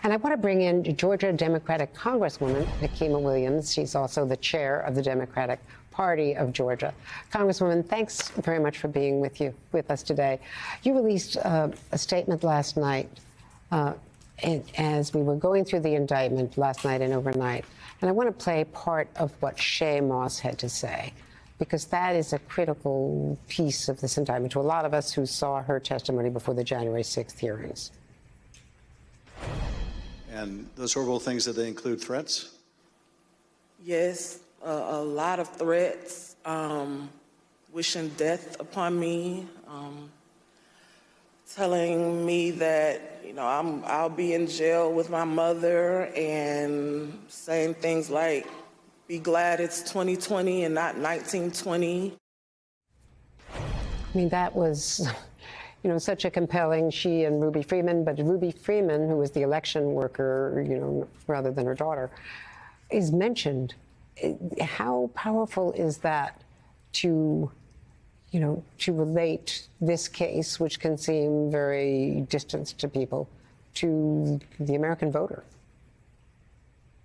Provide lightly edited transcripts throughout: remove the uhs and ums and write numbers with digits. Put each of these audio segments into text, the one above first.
And I want to bring in Georgia Democratic Congresswoman Nikema Williams. She's also the chair of the Democratic Party of Georgia. Congresswoman, thanks very much for being with us today. You released a statement last night as we were going through the indictment last night and overnight. And I want to play part of what Shaye Moss had to say, because that is a critical piece of this indictment to a lot of us who saw her testimony before the January 6th hearings. And those horrible things, did they include threats? Yes, a lot of threats, wishing death upon me, telling me that, I'll be in jail with my mother, and saying things like, be glad it's 2020 and not 1920. I mean, that was, such a compelling, she and Ruby Freeman, but Ruby Freeman, who was the election worker, rather than her daughter, is mentioned. How powerful is that to relate this case, which can seem very distant to people, to the American voter?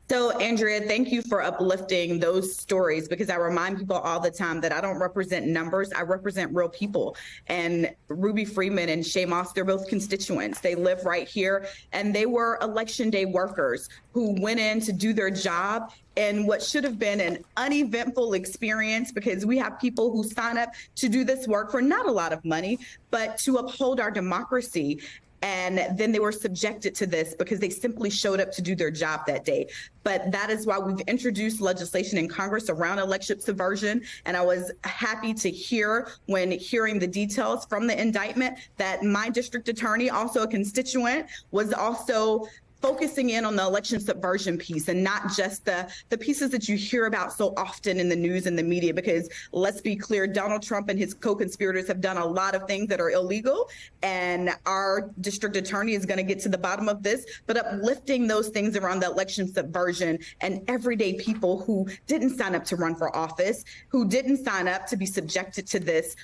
So, Andrea, thank you for uplifting those stories, because I remind people all the time that I don't represent numbers. I represent real people. And Ruby Freeman and Shaye Moss, they're both constituents. They live right here, and they were Election Day workers who went in to do their job in what should have been an uneventful experience, because we have people who sign up to do this work for not a lot of money, but to uphold our democracy. And then they were subjected to this because they simply showed up to do their job that day. But that is why we've introduced legislation in Congress around election subversion. And I was happy to hear, when hearing the details from the indictment, that my district attorney, also a constituent, was also focusing in on the election subversion piece, and not just the pieces that you hear about so often in the news and the media, because let's be clear, Donald Trump and his co-conspirators have done a lot of things that are illegal, and our district attorney is going to get to the bottom of this. But uplifting those things around the election subversion, and everyday people who didn't sign up to run for office, who didn't sign up to be subjected to this,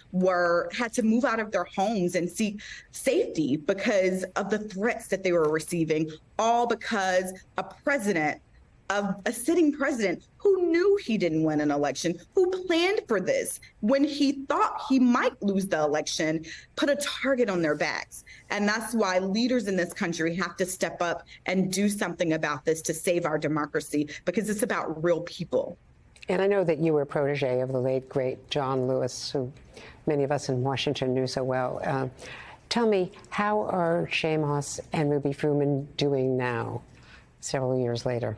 had to move out of their homes and seek safety because of the threats that they were receiving, all because a sitting president who knew he didn't win an election, who planned for this when he thought he might lose the election, put a target on their backs. And that's why leaders in this country have to step up and do something about this to save our democracy, because it's about real people. And I know that you were a protege of the late, great John Lewis, who many of us in Washington knew so well. Tell me, how are Shaye Moss and Ruby Freeman doing now, several years later?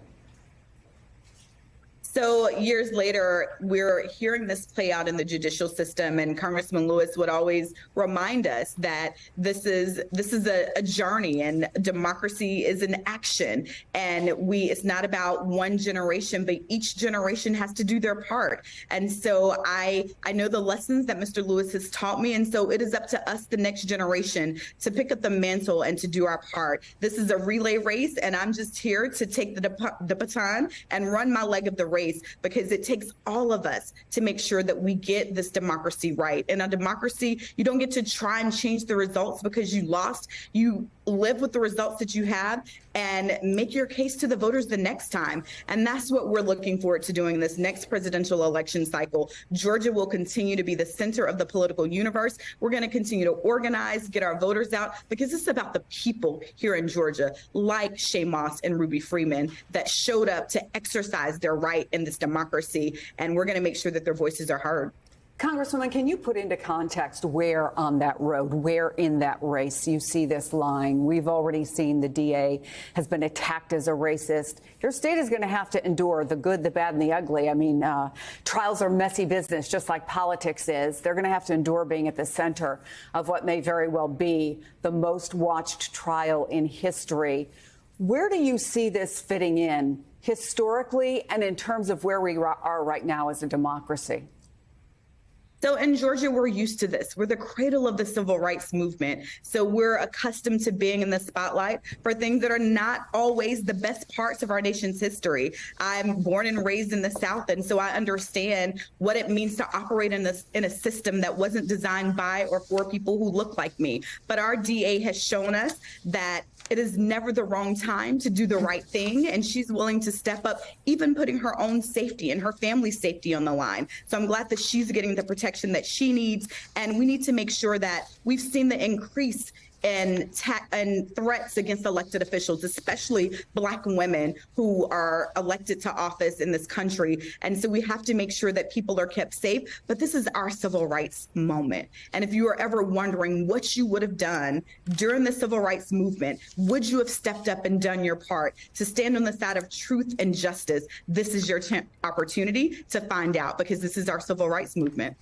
So years later, we're hearing this play out in the judicial system, and Congressman Lewis would always remind us that this is a journey, and democracy is an action. And it's not about one generation, but each generation has to do their part. And so I know the lessons that Mr. Lewis has taught me, and so it is up to us, the next generation, to pick up the mantle and to do our part. This is a relay race, and I'm just here to take the baton and run my leg of the race, because it takes all of us to make sure that we get this democracy right. In a democracy, you don't get to try and change the results because you lost. You live with the results that you have and make your case to the voters the next time. And that's what we're looking forward to doing this next presidential election cycle. Georgia will continue to be the center of the political universe. We're going to continue to organize, get our voters out, because it's about the people here in Georgia, like Shaye Moss and Ruby Freeman, that showed up to exercise their right in this democracy. And we're going to make sure that their voices are heard. Congresswoman, can you put into context where on that road, where in that race you see this lying? We've already seen the DA has been attacked as a racist. Your state is going to have to endure the good, the bad, and the ugly. I mean, trials are messy business, just like politics is. They're going to have to endure being at the center of what may very well be the most watched trial in history. Where do you see this fitting in historically and in terms of where we are right now as a democracy? So in Georgia, we're used to this. We're the cradle of the civil rights movement. So we're accustomed to being in the spotlight for things that are not always the best parts of our nation's history. I'm born and raised in the South, and so I understand what it means to operate in a system that wasn't designed by or for people who look like me. But our DA has shown us that it is never the wrong time to do the right thing. And she's willing to step up, even putting her own safety and her family's safety on the line. So I'm glad that she's getting the protection that she needs. And we need to make sure that we've seen the increase and threats against elected officials, especially Black women who are elected to office in this country. And so we have to make sure that people are kept safe. But this is our civil rights moment. And if you are ever wondering what you would have done during the civil rights movement, would you have stepped up and done your part to stand on the side of truth and justice? This is your opportunity to find out, because this is our civil rights movement.